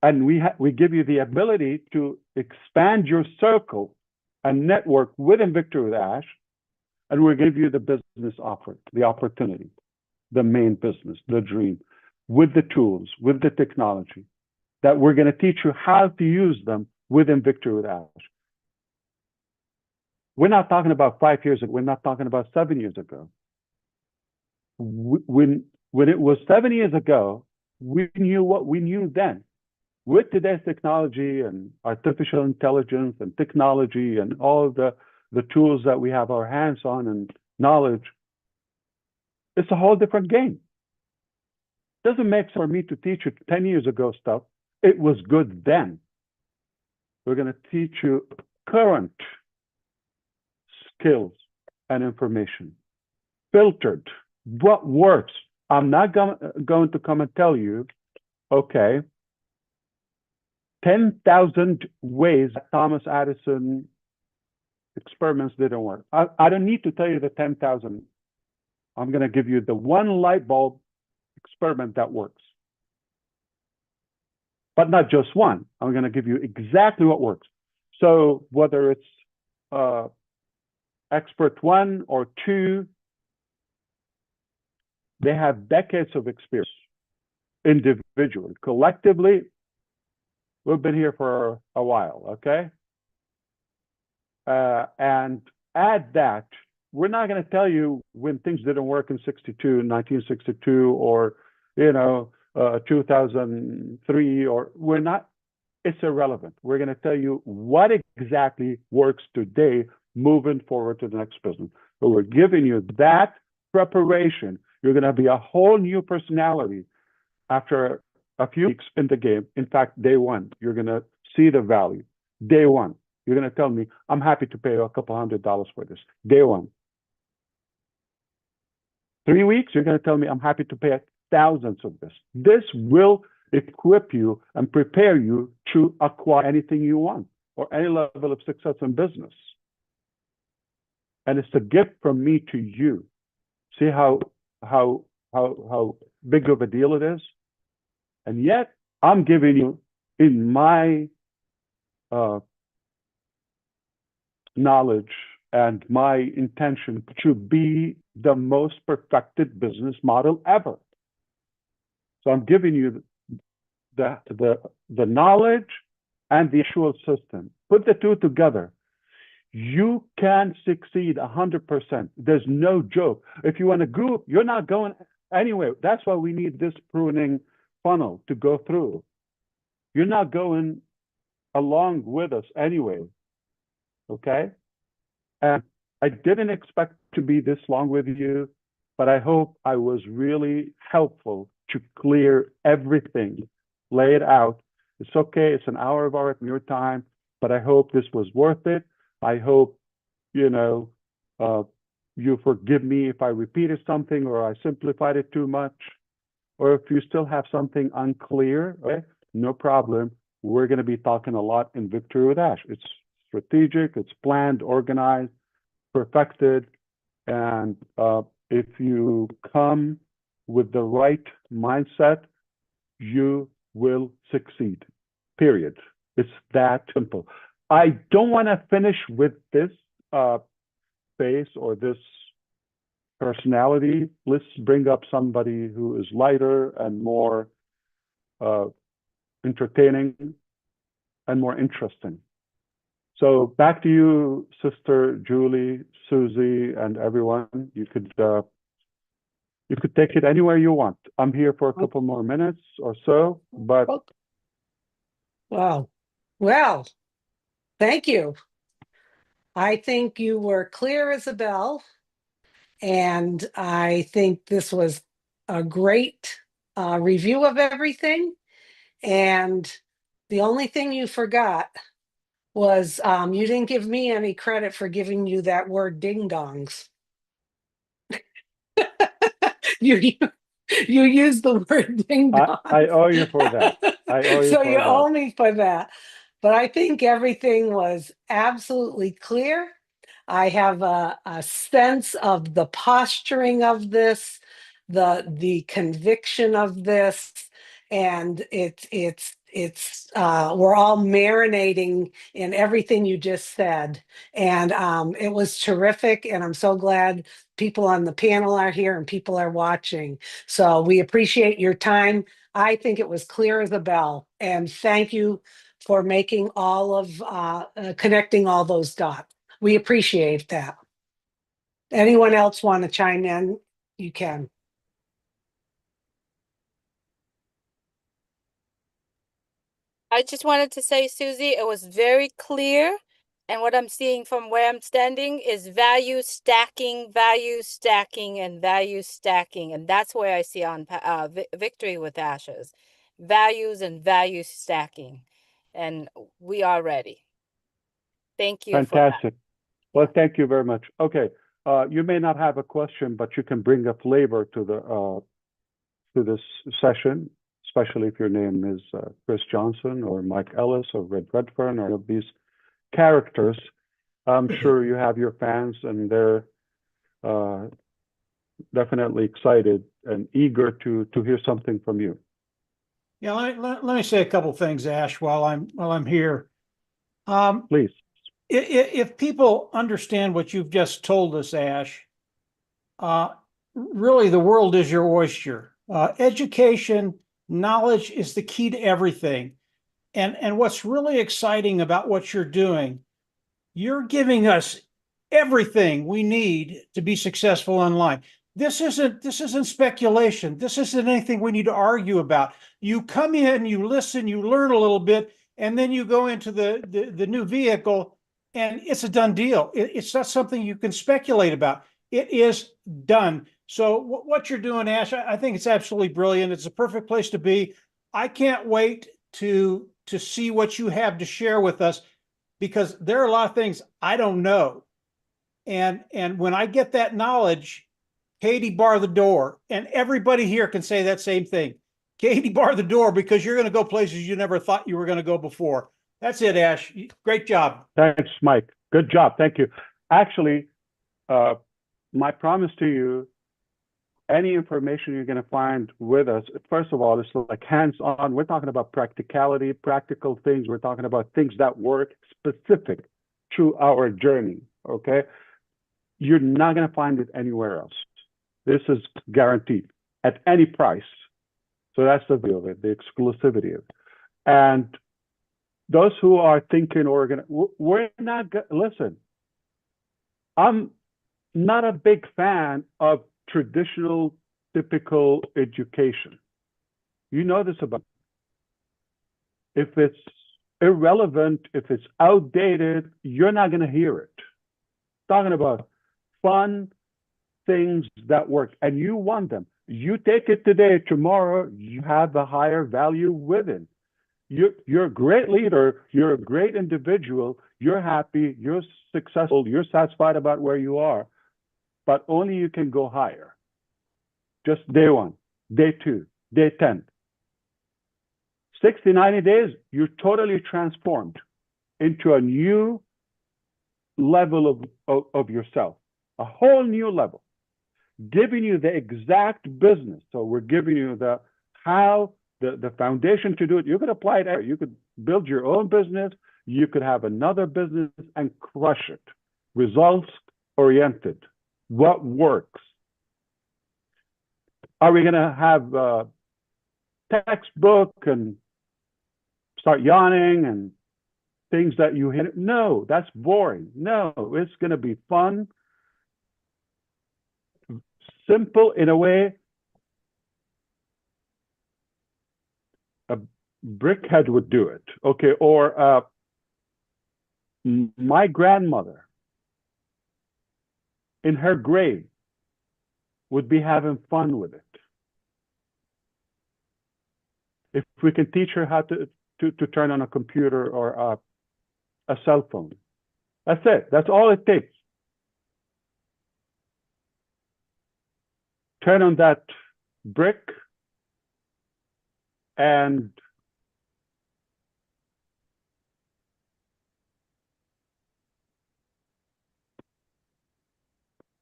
and we give you the ability to expand your circle and network within Victory with Ash, and we'll give you the business offer, the opportunity, the main business, the dream, with the tools, with the technology, that we're going to teach you how to use them within Victory with Ash. We're not talking about 5 years ago. We're not talking about 7 years ago. When it was 7 years ago, we knew what we knew then. With today's technology and artificial intelligence and technology and all the tools that we have our hands on and knowledge, it's a whole different game. It doesn't make sense for me to teach you 10 years ago stuff. It was good then. We're going to teach you current skills and information, filtered, what works. I'm not going to come and tell you, okay, 10,000 ways that Thomas Edison experiments didn't work. I don't need to tell you the 10,000. I'm going to give you the one light bulb experiment that works. But not just one. I'm going to give you exactly what works. So whether it's expert 1 or 2, they have decades of experience individually. Collectively, we've been here for a while, okay? And add that, we're not going to tell you when things didn't work in 1962, or, 2003, or we're not, it's irrelevant. We're going to tell you what exactly works today, moving forward to the next business. So we're giving you that preparation. You're going to be a whole new personality after a few weeks in the game. In fact, day one, you're going to see the value. Day one, you're going to tell me, I'm happy to pay you a couple $100 for this. Day one. 3 weeks, you're going to tell me, I'm happy to pay thousands of this. This will equip you and prepare you to acquire anything you want or any level of success in business. And it's a gift from me to you. See how big of a deal it is? And yet, I'm giving you, in my knowledge and my intention, to be the most perfected business model ever. So I'm giving you the knowledge and the actual system. Put the two together. You can succeed 100%. There's no joke. If you want to group, you're not going anywhere. That's why we need this pruning funnel to go through. You're not going along with us anyway. Okay? And I didn't expect to be this long with you, but I hope I was really helpful to clear everything, lay it out. It's okay. It's an hour of your time, but I hope this was worth it. I hope, you forgive me if I repeated something or I simplified it too much, or if you still have something unclear, okay, no problem. We're going to be talking a lot in Victory with Ash. It's strategic, it's planned, organized, perfected, and if you come with the right mindset, you will succeed, period. It's that simple. I don't want to finish with this face or this personality. Let's bring up somebody who is lighter and more entertaining and more interesting. So back to you, Sister Julie, Susie, and everyone. You could You could take it anywhere you want. I'm here for a couple more minutes or so, but Wow. Well, thank you. I think you were clear as a bell, and I think this was a great review of everything. And the only thing you forgot was you didn't give me any credit for giving you that word ding dongs. you you used the word ding I dongs. owe you for that. I owe you So you for that. owe me for that. But I think everything was absolutely clear. I have a sense of the posturing of this, the conviction of this, and it's we're all marinating in everything you just said, and it was terrific. And I'm so glad people on the panel are here and people are watching. So we appreciate your time. I think it was clear as a bell, and thank you for making all of connecting all those dots. We appreciate that. Anyone else want to chime in? You can. I just wanted to say, Susie, it was very clear. And what I'm seeing from where I'm standing is value stacking, and value stacking. And that's where I see on Victory with Ashes, values and value stacking. And we are ready. Thank you for that. Fantastic. Well, thank you very much. Okay, you may not have a question, but you can bring a flavor to this session, especially if your name is Chris Johnson or Mike Ellis or Red Redfern or any of these characters. I'm sure you have your fans, and they're definitely excited and eager to hear something from you. Yeah, let me say a couple things, Ash, while I'm here. Please. If people understand what you've just told us, Ash, really the world is your oyster. Education, knowledge is the key to everything. And what's really exciting about what you're doing, you're giving us everything we need to be successful online. This isn't speculation. This isn't anything we need to argue about. You come in, you listen, you learn a little bit, and then you go into the new vehicle, and it's a done deal. It's not something you can speculate about. It is done. So what you're doing, Ash, I think it's absolutely brilliant. It's a perfect place to be. I can't wait to see what you have to share with us, because there are a lot of things I don't know. And when I get that knowledge, Katie, bar the door. And everybody here can say that same thing. Katie, bar the door, because you're going to go places you never thought you were going to go before. That's it, Ash. Great job. Thanks, Mike. Good job. Thank you. Actually, my promise to you, any information you're going to find with us, first of all, it's like hands-on. We're talking about practicality, practical things. We're talking about things that work specific to our journey, okay? You're not going to find it anywhere else. This is guaranteed at any price. So that's the view of it, the exclusivity of it. And those who are thinking, we're not, listen, I'm not a big fan of traditional, typical education. You know this about me. If it's irrelevant, if it's outdated, you're not going to hear it. Talking about fun things that work, and you want them. You take it today, tomorrow, you have a higher value within. You're a great leader, you're a great individual, you're happy, you're successful, you're satisfied about where you are, but only you can go higher. Just day one, day two, day 10. 60, 90 days, you're totally transformed into a new level of yourself, a whole new level, giving you the exact business. So we're giving you the foundation to do it. You could apply it everywhere. You could build your own business. You could have another business and crush it. Results oriented. What works? Are we going to have a textbook and start yawning and things that you hit? No, that's boring. No, it's going to be fun, simple in a way Brickhead would do it, okay, or my grandmother in her grave would be having fun with it. If we can teach her how to turn on a computer or a cell phone, that's it. That's all it takes. Turn on that brick and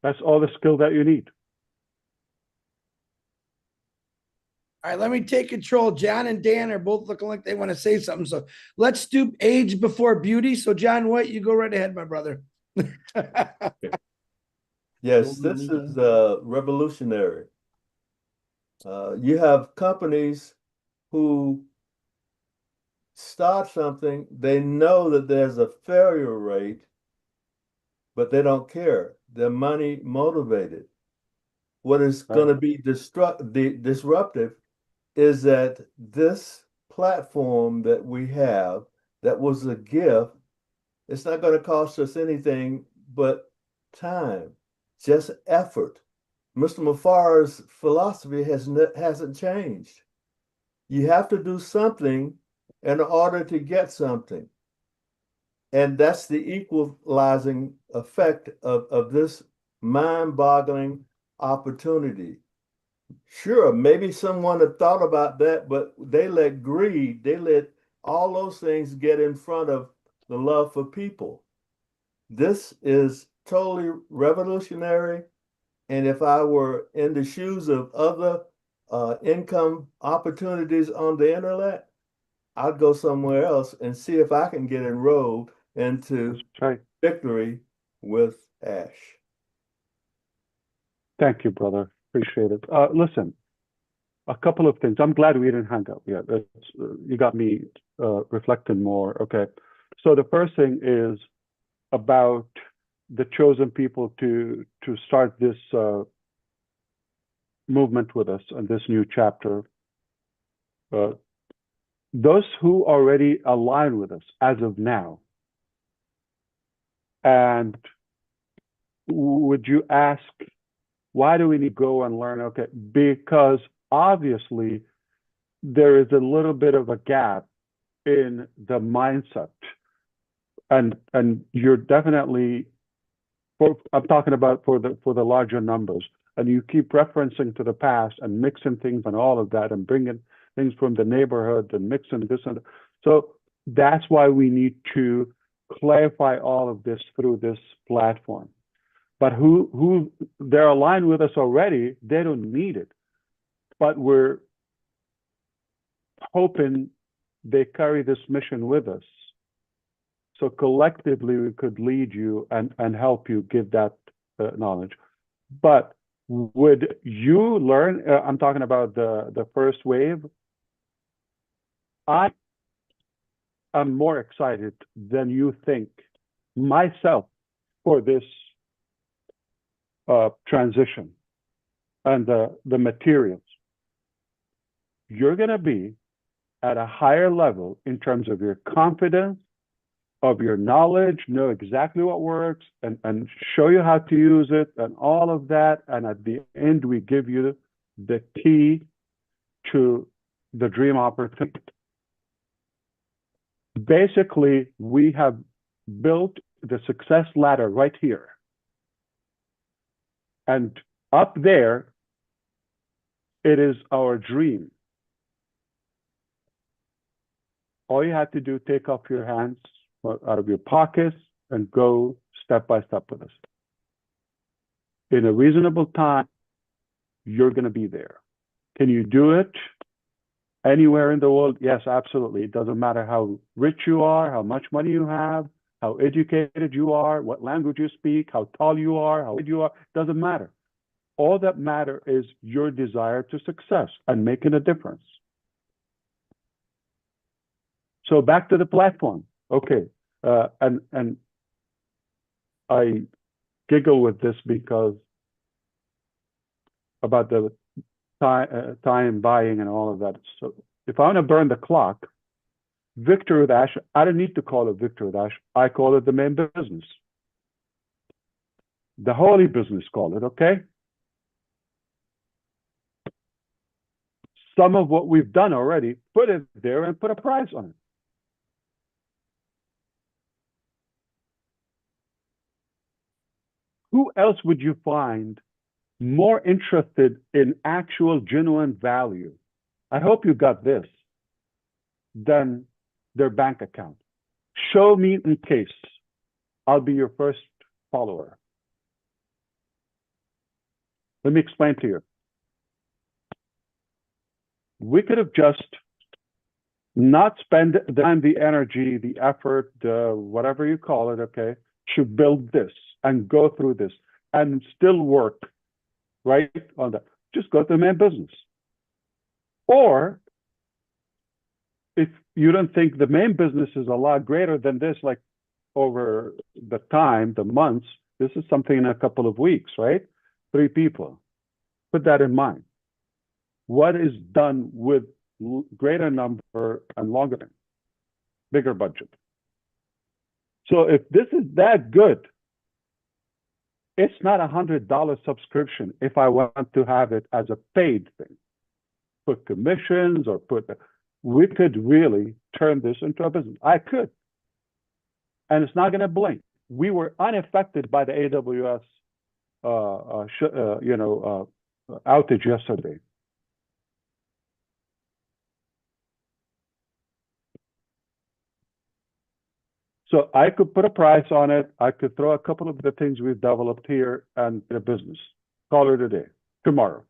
that's all the skill that you need. All right, let me take control. John and Dan are both looking like they want to say something. So let's do age before beauty. So John White, you go right ahead, my brother. Yes, this is revolutionary. You have companies who start something, they know that there's a failure rate, but they don't care. They're money motivated. What is going to be disruptive is that this platform that we have, that was a gift, it's not going to cost us anything but time, just effort. Mr. Mufarah's philosophy hasn't changed. You have to do something in order to get something. And that's the equalizing effect of this mind-boggling opportunity. Sure, maybe someone had thought about that, but they let greed, they let all those things get in front of the love for people. This is totally revolutionary. And if I were in the shoes of other income opportunities on the internet, I'd go somewhere else and see if I can get enrolled into Victory with Ash. Thank you, brother. Appreciate it. Listen, a couple of things. I'm glad we didn't hang up yet. You got me reflecting more. Okay. So the first thing is about the chosen people to start this movement with us and this new chapter. Those who already align with us as of now. And would you ask, why do we need to go and learn? Okay, because obviously there is a little bit of a gap in the mindset. And you're definitely, I'm talking about for the larger numbers, and you keep referencing to the past and mixing things and all of that and bringing things from the neighborhood and mixing this and that. So that's why we need to clarify all of this through this platform. But who they're aligned with us already, they don't need it. But we're hoping they carry this mission with us. So collectively, we could lead you and help you give that knowledge. But would you learn? I'm talking about the first wave. I am more excited than you think myself for this transition and the materials. You're going to be at a higher level in terms of your confidence, of your knowledge, know exactly what works, and show you how to use it and all of that. And at the end, we give you the key to the dream opportunity. Basically, we have built the success ladder right here. And up there, it is our dream. All you have to do, take off your hands out of your pockets and go step by step with us. In a reasonable time, you're going to be there. Can you do it anywhere in the world? Yes, absolutely. It doesn't matter how rich you are, how much money you have, how educated you are, what language you speak, how tall you are, how big you are. It doesn't matter. All that matters is your desire to success and making a difference. So back to the platform. Okay. And I giggle with this because about the time buying and all of that. So If I want to burn the clock, Victor with Ash, I don't need to call it Victor with Ash. I call it the main business. The holy business, call it, okay? Some of what we've done already, put it there and put a price on it. Who else would you find more interested in actual genuine value? I hope you got this, than their bank account. Show me in case. I'll be your first follower. Let me explain to you. We could have just not spent the time, the energy, the effort, whatever you call it, okay, to build this and go through this and still work right on that. Just go to the main business. Or if you don't think the main business is a lot greater than this, like over the time, the months, this is something in a couple of weeks, right? 3 people. Put that in mind. What is done with greater number and longer, bigger budget? So if this is that good, it's not $100 subscription if I want to have it as a paid thing. Put commissions or we could really turn this into a business. I could. And it's not going to blink. We were unaffected by the AWS outage yesterday. So I could put a price on it. I could throw a couple of the things we've developed here and get a business. Call it a day, tomorrow.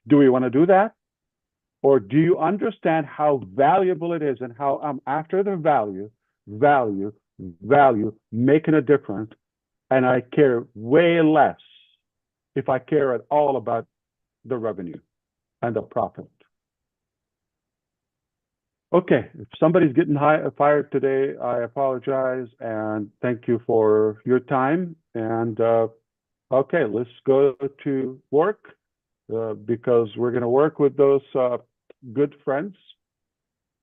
Do we want to do that? Or do you understand how valuable it is and how I'm after the value, making a difference, and I care way less if I care at all about the revenue and the profit. Okay, if somebody's getting fired today, I apologize and thank you for your time. And okay, let's go to work because we're going to work with those good friends.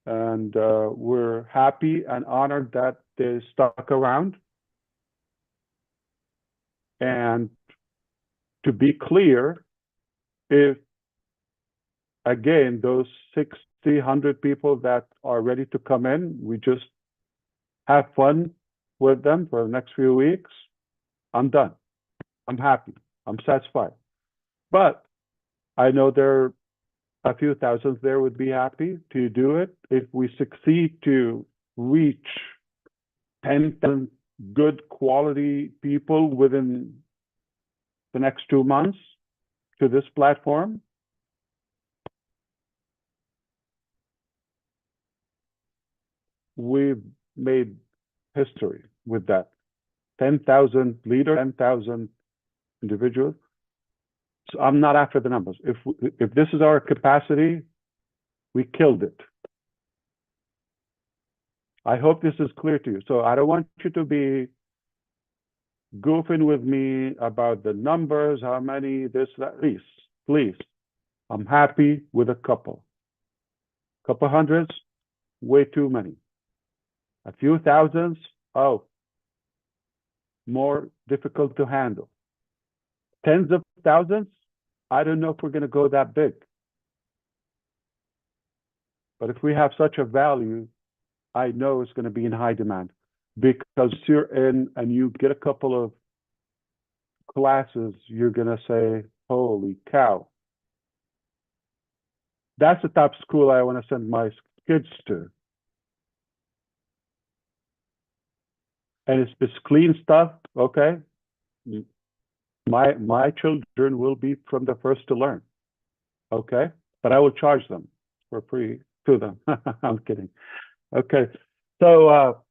And we're happy and honored that they stuck around. And to be clear, if, again, those 600 people that are ready to come in, we just have fun with them for the next few weeks, I'm done. I'm happy. I'm satisfied. But I know there are a few thousands there would be happy to do it. If we succeed to reach 10,000 good quality people within the next 2 months to this platform, we've made history with that. 10,000 leaders, 10,000 individuals. So I'm not after the numbers. If this is our capacity, we killed it. I hope this is clear to you. So I don't want you to be goofing with me about the numbers, how many, this, that. Please. I'm happy with a couple. Couple hundreds, way too many. A few thousands, oh, more difficult to handle. Tens of thousands, I don't know if we're going to go that big. But if we have such a value, I know it's going to be in high demand because you're in and you get a couple of classes, you're going to say, holy cow. That's the type of school I want to send my kids to. And it's clean stuff, okay? My children will be from the first to learn, okay? But I will charge them for free to them. I'm kidding. Okay, so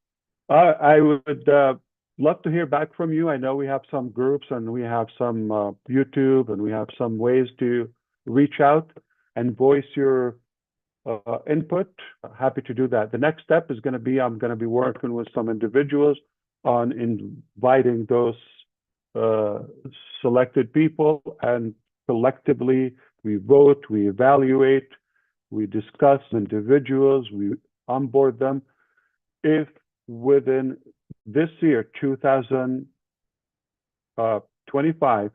I would love to hear back from you. I know we have some groups and we have some YouTube and we have some ways to reach out and voice your input. Happy to do that. The next step is going to be, I'm going to be working with some individuals on inviting those selected people, and collectively we vote, we evaluate, we discuss individuals, we onboard them. If within this year, 2025,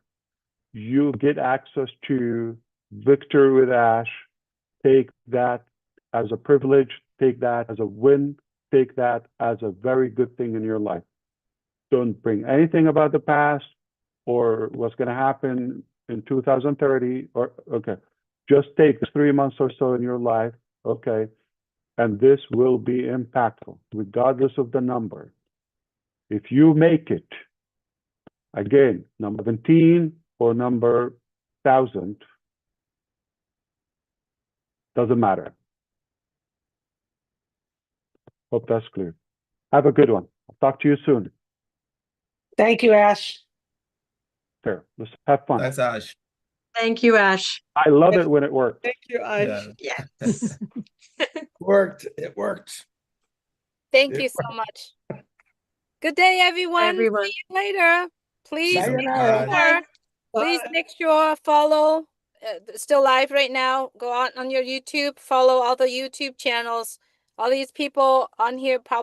you get access to Victory with Ash, take that as a privilege, take that as a win, take that as a very good thing in your life. Don't bring anything about the past or what's going to happen in 2030 or okay. Just take 3 months or so in your life, okay, and this will be impactful regardless of the number. If you make it, again, number 17 or number 1,000, doesn't matter. Hope that's clear. Have a good one. I'll talk to you soon. Thank you, Ash. There, let's have fun. That's Ash. Thank you, Ash. I love it when it works. Thank you, Ash. Yeah. Yes. Worked. It worked. Thank It you so much. Good day, everyone. everyone. See you later. Please make Sayonara. sure, please Bye. make sure follow. Still live right now. Go on your YouTube, follow all the YouTube channels. All these people on here probably